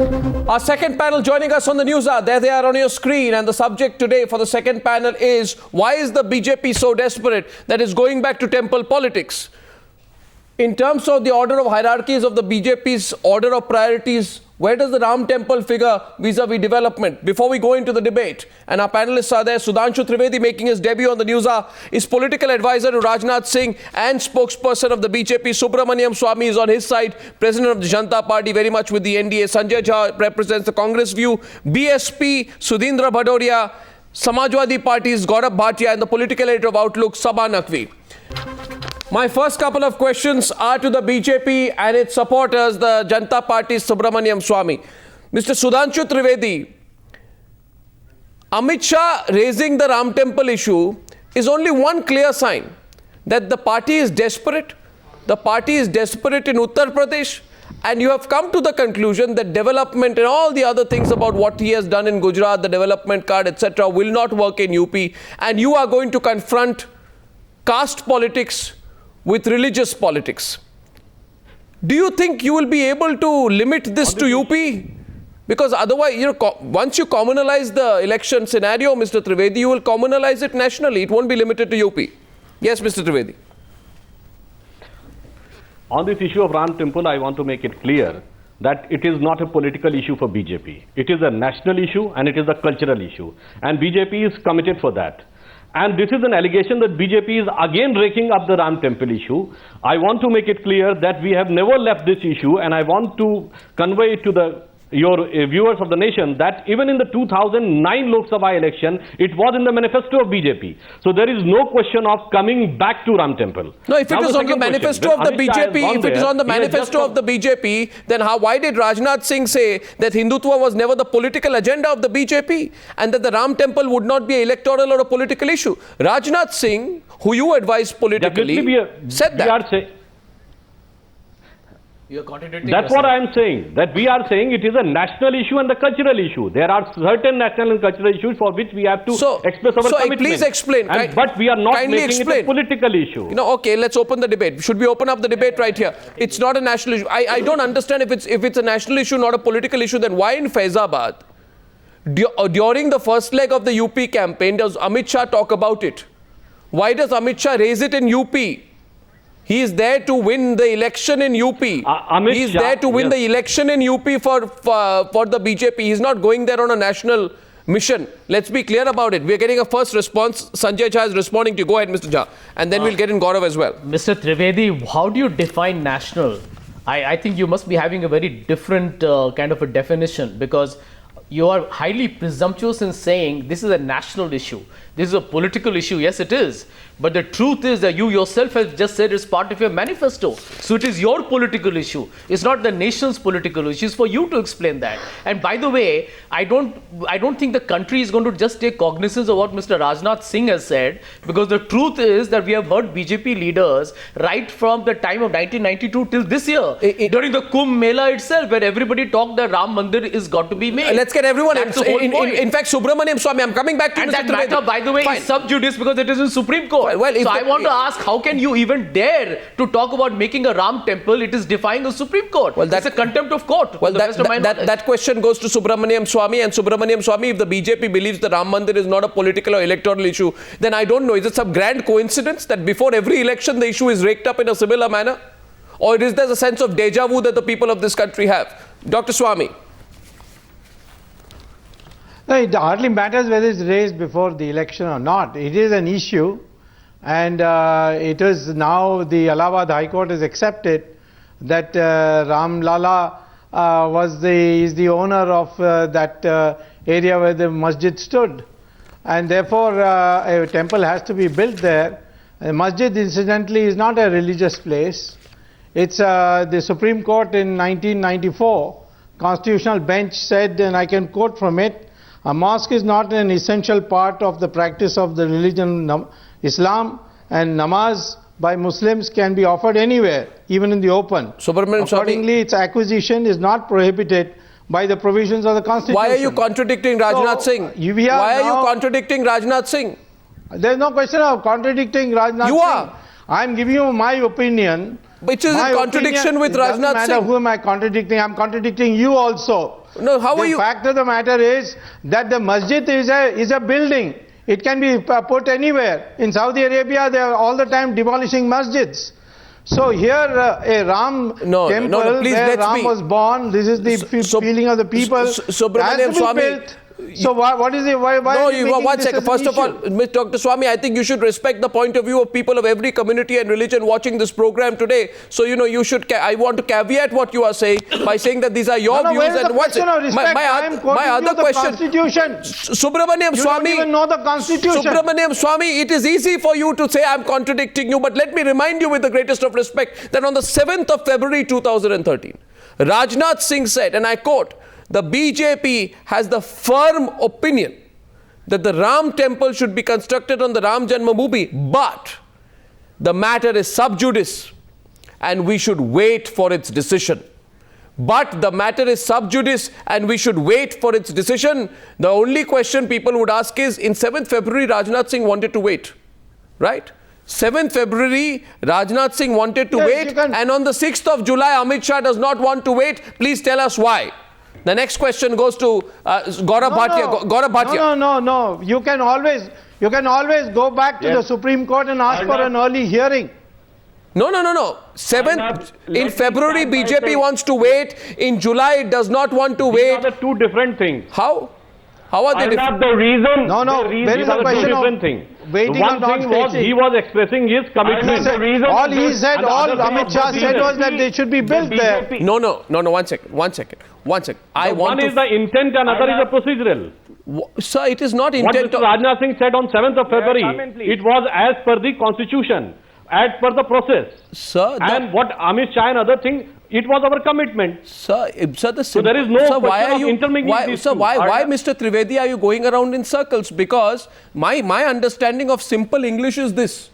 Our second panel joining us on the Newshour. There they are on your screen. And the subject today for the second panel is, why is the BJP so desperate that it's going back to temple politics? In terms of the order of hierarchies of the BJP's order of priorities, where does the Ram temple figure vis-a-vis development? Before we go into the debate, and our panelists are there, Sudhanshu Trivedi making his debut on the Newshour is political advisor to Rajnath Singh and spokesperson of the BJP. Subramanian Swamy is on his side, president of the Janata party, very much with the NDA. Sanjay represents the Congress view. BSP, Sudhindra Bhadoria, Samajwadi Party's Gaurav Bhatia, and the political editor of Outlook, Saba Naqvi. My first couple of questions are to the BJP and its supporters, the Janata Party's Subramanian Swamy. Mr. Sudhanshu Trivedi, Amit Shah raising the Ram temple issue is only one clear sign that the party is desperate. The party is desperate in Uttar Pradesh, and you have come to the conclusion that development and all the other things about what he has done in Gujarat, the development card, etc., will not work in UP, and you are going to confront caste politics with religious politics. Do you think you will be able to limit this to UP? Because otherwise, once you communalize the election scenario, Mr. Trivedi, you will communalize it nationally. It won't be limited to UP. Yes, Mr. Trivedi. On this issue of Ram Temple, I want to make it clear that it is not a political issue for BJP. It is a national issue and it is a cultural issue. And BJP is committed for that. And this is an allegation that BJP is again raking up the Ram temple issue. I want to make it clear that we have never left this issue, and I want to convey it to your viewers of the nation that even in the 2009 Lok Sabha election, it was in the manifesto of BJP. So there is no question of coming back to Ram temple. No, if it is on the manifesto of the BJP, if it is on the manifesto of the BJP, then why did Rajnath Singh say that Hindutva was never the political agenda of the BJP and that the Ram temple would not be an electoral or a political issue? Rajnath Singh, who you advise politically, said that. You're contradicting That's yourself. What I am saying. That we are saying it is a national issue and the cultural issue. There are certain national and cultural issues for which we have to express our commitment. Please explain. But we are not making it a political issue. Okay, let's open the debate. Should we open up the debate right here? It's not a national issue. I don't understand if it's a national issue, not a political issue, then why in Faizabad, during the first leg of the UP campaign, does Amit Shah talk about it? Why does Amit Shah raise it in UP? He is there to win the election in UP. He is there to win the election in UP for the BJP. He is not going there on a national mission. Let's be clear about it. We are getting a first response. Sanjay Jha is responding to you. Go ahead, Mr. Jha. And then we'll get in Gaurav as well. Mr. Trivedi, how do you define national? I think you must be having a very different kind of a definition, because you are highly presumptuous in saying this is a national issue. This is a political issue. Yes, it is. But the truth is that you yourself have just said it's part of your manifesto. So it is your political issue. It's not the nation's political issue. It's for you to explain that. And by the way, I don't think the country is going to just take cognizance of what Mr. Rajnath Singh has said, because the truth is that we have heard BJP leaders right from the time of 1992 till this year, during the Kumbh Mela itself, where everybody talked that Ram Mandir is got to be made. Let's get everyone in fact, Subramanian Swamy, I'm coming back to and Mr. that matter, by the way, is sub judice because it is in Supreme Court. So I want to ask, how can you even dare to talk about making a Ram temple? It is defying the Supreme Court. Well, that's a contempt of court. Well, that question goes to Subramanian Swamy. And Subramanian Swamy, if the BJP believes the Ram Mandir is not a political or electoral issue, then I don't know, is it some grand coincidence that before every election the issue is raked up in a similar manner? Or is there a sense of deja vu that the people of this country have? Dr. Swamy. No, it hardly matters whether it's raised before the election or not. It is an issue, and it is now the Allahabad High Court has accepted that Ram Lala is the owner of that area where the masjid stood, and therefore a temple has to be built there. The masjid, incidentally, is not a religious place. It's the Supreme Court in 1994 constitutional bench said, and I can quote from it, a mosque is not an essential part of the practice of the religion Islam, and namaz by Muslims can be offered anywhere, even in the open. Accordingly, its acquisition is not prohibited by the provisions of the Constitution. Why are you contradicting Rajnath Singh? Why are you contradicting Rajnath Singh? There is no question of contradicting Rajnath Singh. You are. I am giving you my opinion which is in contradiction with Rajnath Singh. Who am I contradicting? I'm contradicting you also. No, how are you? The fact of the matter is that the masjid is a building. It can be put anywhere. In Saudi Arabia, they are all the time demolishing masjids. So here, a Ram temple please, where Ram was born, this is the feeling of the people. Subramanian Swamy. So what is it? Why no, you one second. First of all, Dr. Swamy, I think you should respect the point of view of people of every community and religion watching this program today. So you should. I want to caveat what you are saying by saying that these are your views. And what's my other question? Subramanian Swamy. You don't even know the Constitution. Subramanian Swamy, it is easy for you to say I'm contradicting you, but let me remind you with the greatest of respect that on the 7th of February 2013, Rajnath Singh said, and I quote, "The BJP has the firm opinion that the Ram temple should be constructed on the Ram Janmabhoomi, but the matter is sub judice and we should wait for its decision." But the matter is sub judice and we should wait for its decision. The only question people would ask is, in 7th February, Rajnath Singh wanted to wait, right? 7th February, Rajnath Singh wanted to wait, and on the 6th of July, Amit Shah does not want to wait. Please tell us why. The next question goes to Gaurav Bhatia. Gaurav Bhatia. No. You can always go back to the Supreme Court and ask for an early hearing. No. 7th in February, BJP wants to wait. In July, it does not want to wait. These are the two different things. How are they different? The reason. No. There is a question of waiting one thing was he was expressing his commitment. All Amit Shah said was that they should be built there. No. One second. One is the intent and other is the procedural. Sir, it is not intent. What Mr. Rajnath Singh said on 7th of February, it was as per the constitution, as per the process. Sir, and what Amit Shah and other things, it was our commitment. Sir, so there is no question of intermingling these two. Why, Mr. Trivedi, are you going around in circles? Because my understanding of simple English is this.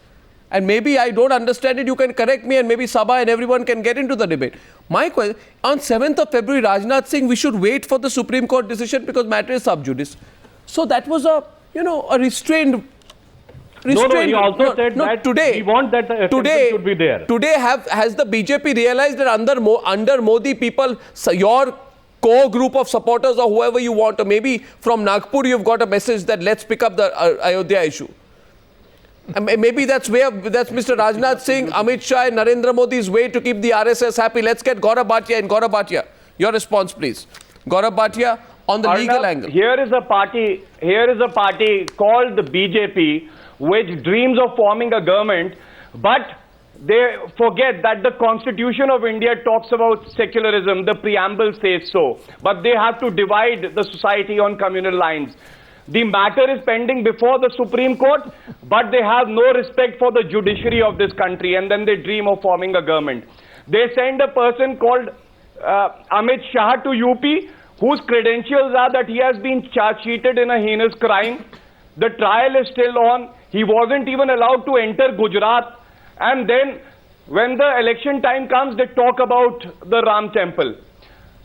And maybe I don't understand it, you can correct me, and maybe Saba and everyone can get into the debate. My question, on 7th of February, Rajnath Singh, we should wait for the Supreme Court decision because matter is sub judice. So that was a restrained. No, he also said that today, we want that the exception should be there. Today, has the BJP realized that under Modi people, your core group of supporters or whoever you want, or maybe from Nagpur you've got a message that let's pick up the Ayodhya issue. And maybe that's Mr. Rajnath Singh, Amit Shah and Narendra Modi's way to keep the RSS happy. Let's get Gaurav Bhatia in. Gaurav Bhatia, your response please. Gaurav Bhatia, on the legal angle. Here is a party called the BJP, which dreams of forming a government, but they forget that the Constitution of India talks about secularism, the preamble says so, but they have to divide the society on communal lines. The matter is pending before the Supreme Court, but they have no respect for the judiciary of this country, and then they dream of forming a government. They send a person called Amit Shah to UP, whose credentials are that he has been charge-sheeted in a heinous crime. The trial is still on. He wasn't even allowed to enter Gujarat. And then when the election time comes, they talk about the Ram temple.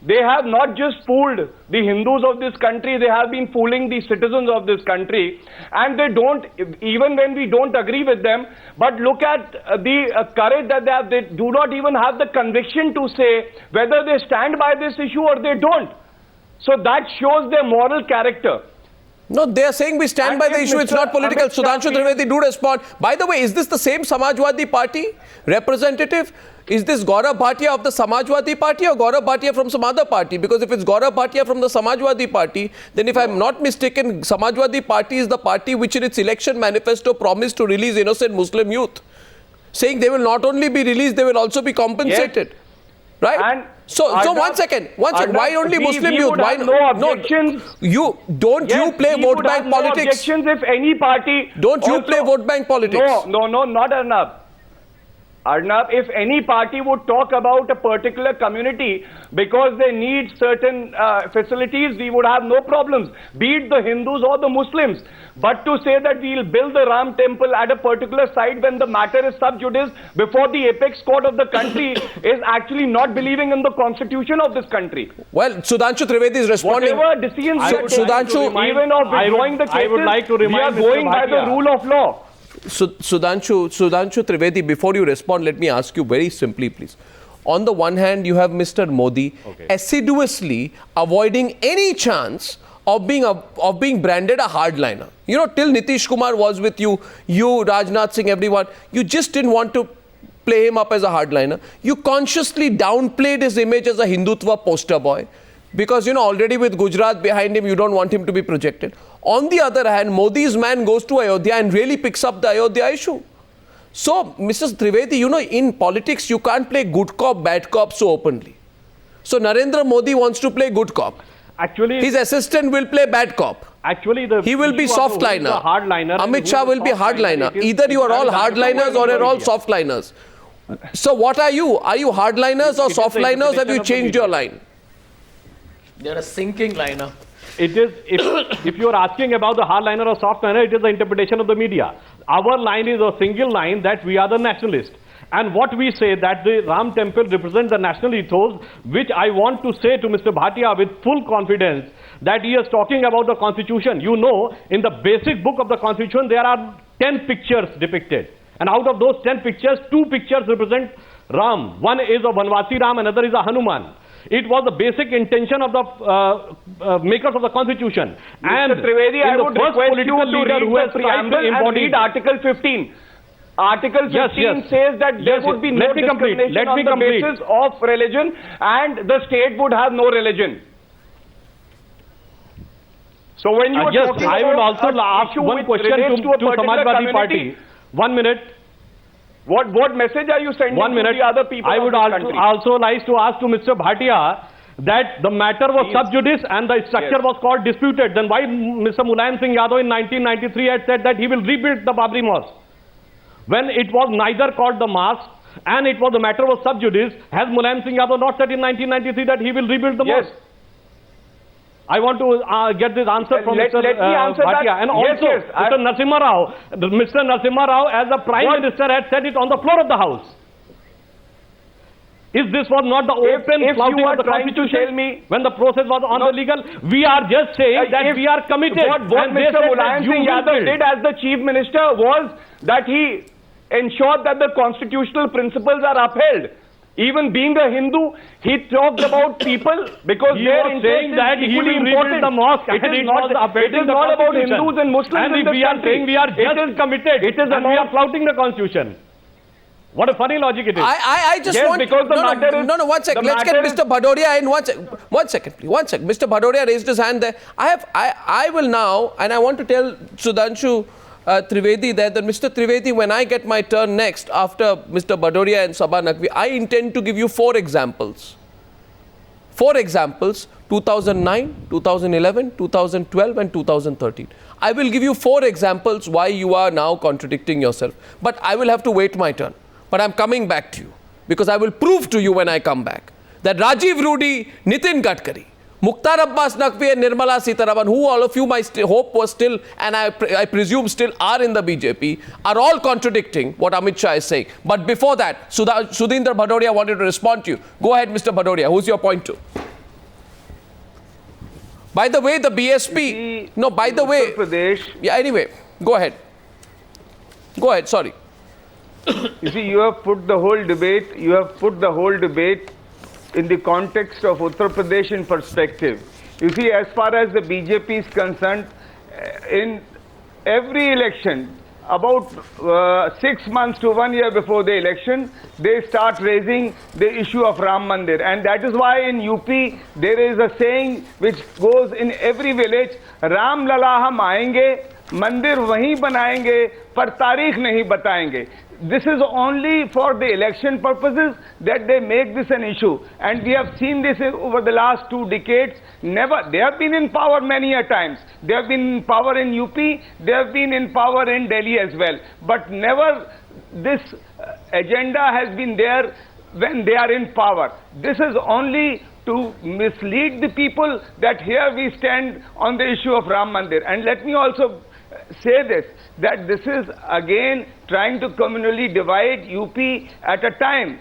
They have not just fooled the Hindus of this country, they have been fooling the citizens of this country. And they don't, even when we don't agree with them, but look at the courage that they have. They do not even have the conviction to say whether they stand by this issue or they don't. So that shows their moral character. No, they are saying we stand by the issue, it's not political. Sudhanshu Trivedi, do respond. By the way, is this the same Samajwadi Party representative? Is this Gaurav Bhatia of the Samajwadi Party or Gaurav Bhatia from some other party? Because if it's Gaurav Bhatia from the Samajwadi Party, then if I'm not mistaken, Samajwadi Party is the party which in its election manifesto promised to release innocent Muslim youth. Saying they will not only be released, they will also be compensated. Yes. Right? And so one second. Why only Muslim youth? Why no objections? You play vote bank politics. No objections if any party. Don't you play vote bank politics? No, not Arnab. Arnab, if any party would talk about a particular community because they need certain facilities, we would have no problems, be it the Hindus or the Muslims. But to say that we will build the Ram temple at a particular site when the matter is sub judice before the apex court of the country is actually not believing in the constitution of this country. Well, Sudhanshu Trivedi is responding. Whatever decisions Sudhanshu, even of withdrawing the cases, I would like to remind we are going by the rule of law. Sudhanshu Trivedi, before you respond, let me ask you very simply, please. On the one hand, you have Mr. Modi assiduously avoiding any chance of being branded a hardliner. You know, till Nitish Kumar was with you, Rajnath Singh, everyone, you just didn't want to play him up as a hardliner. You consciously downplayed his image as a Hindutva poster boy because, you know, already with Gujarat behind him, you don't want him to be projected. On the other hand, Modi's man goes to Ayodhya and really picks up the Ayodhya issue. So, Mrs. Trivedi, you know, in politics, you can't play good cop, bad cop so openly. So, Narendra Modi wants to play good cop. Actually, his assistant will play bad cop. Actually, he will be softliner. Amit Shah will be hardliner. Either you are all hardliners or are all softliners. So, what are you? Are you hardliners or softliners? Have you changed your line? You're a sinking liner. It is, if you are asking about the hardliner or softliner, it is the interpretation of the media. Our line is a single line that we are the nationalists. And what we say that the Ram temple represents the national ethos, which I want to say to Mr. Bhatia with full confidence that he is talking about the constitution. You know, in the basic book of the constitution, there are 10 pictures depicted. And out of those 10 pictures, 2 pictures represent Ram. One is a Vanvasi Ram, another is a Hanuman. It was the basic intention of the makers of the constitution. Mr. Trivedi, I would request you to read the preamble and read Article 15. Article 15 says that there would be no discrimination on the basis of religion and the state would have no religion. So when you are talking I will also ask one question to Samajwadi Party. 1 minute. What message are you sending to the other people? I would also like to ask to Mr. Bhatia that the matter was sub judice and the structure was called disputed. Then why Mr. Mulayam Singh Yadav in 1993 had said that he will rebuild the Babri Mosque? When it was neither called the mosque and it was the matter was sub judice, has Mulayam Singh Yadav not said in 1993 that he will rebuild the mosque? I want to get this answer from Mr. Bhatia. And also, Mr. Narasimha Rao as the Prime Minister had said it on the floor of the House. Is this was not the open flouting of the Constitution when the process was on the legal? We are just saying that we are committed. What Mr. Mulayam Singh Yadav did as the Chief Minister was that he ensured that the constitutional principles are upheld. Even being a Hindu, he talked about people because they are saying that he will rebuild the mosque. It is not about Hindus and Muslims. And we are saying we are just committed. It is and we are flouting the Constitution. What a funny logic it is. I just want... because the matter is... No, 1 second. Let's get Mr. Bhadoria in. 1 second, please. 1 second. Mr. Bhadoria raised his hand there. I will now, and I want to tell Sudhanshu Trivedi that Mr. Trivedi, when I get my turn next after Mr. Bhadoria and Saba Naqvi, I intend to give you 4 examples. 4 examples, 2009, 2011, 2012 and 2013. I will give you 4 examples why you are now contradicting yourself. But I will have to wait my turn. But I'm coming back to you because I will prove to you when I come back that Rajiv Rudy, Nitin Gadkari, Mukhtar Abbas Naqvi and Nirmala Sitharaman, who all of you my hope was still, and I presume still are in the BJP, are all contradicting what Amit Shah is saying. But before that, Sudhindra Bhadoria wanted to respond to you. Go ahead, Mr. Bhadoria. Who's your point to? By the way, the BSP... No, by the way... Uttar Pradesh. Yeah, anyway, go ahead. Go ahead, sorry. You see, you have put the whole debate in the context of Uttar Pradesh in perspective. You see, as far as the BJP is concerned, in every election, about 6 months to 1 year before the election, they start raising the issue of Ram Mandir. And that is why in UP, there is a saying which goes in every village, Ram Lala hum aayenge, Mandir wahi banayenge, par tarikh nahi batayenge. This is only for the election purposes that they make this an issue. And we have seen this over the last 2 decades. Never, they have been in power many a times. They have been in power in UP, they have been in power in Delhi as well. But never this agenda has been there when they are in power. This is only to mislead the people that here we stand on the issue of Ram Mandir. And let me also say this, that this is again trying to communally divide UP at a time.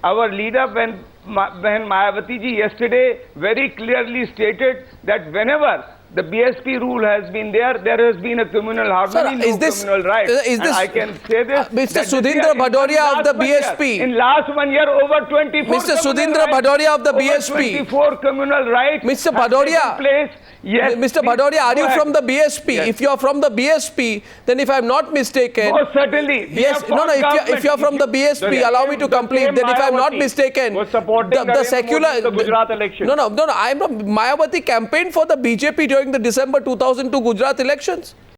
Our leader, when Mayawati ji yesterday very clearly stated that whenever the BSP rule has been there. There has been a communal harmony, Sir, is this, communal right. is this, and I can say this. Mr. Sudhindra Bhadoria of the BSP. In last 1 year, over 24. Mr. Sudhindra Bhadoria of the BSP. 24 communal rights. Mr. Bhadoria. Place. Yes, Mr. Bhadoria, are you from the BSP? Yes. If you are from the BSP, then if I am not mistaken. Oh, certainly. Yes, no, if you are from the BSP, allow me to complete. Then if I am not mistaken, the secular. The Gujarat election. No, I am not. Mayawati campaigned for the BJP during the December 2002 Gujarat elections.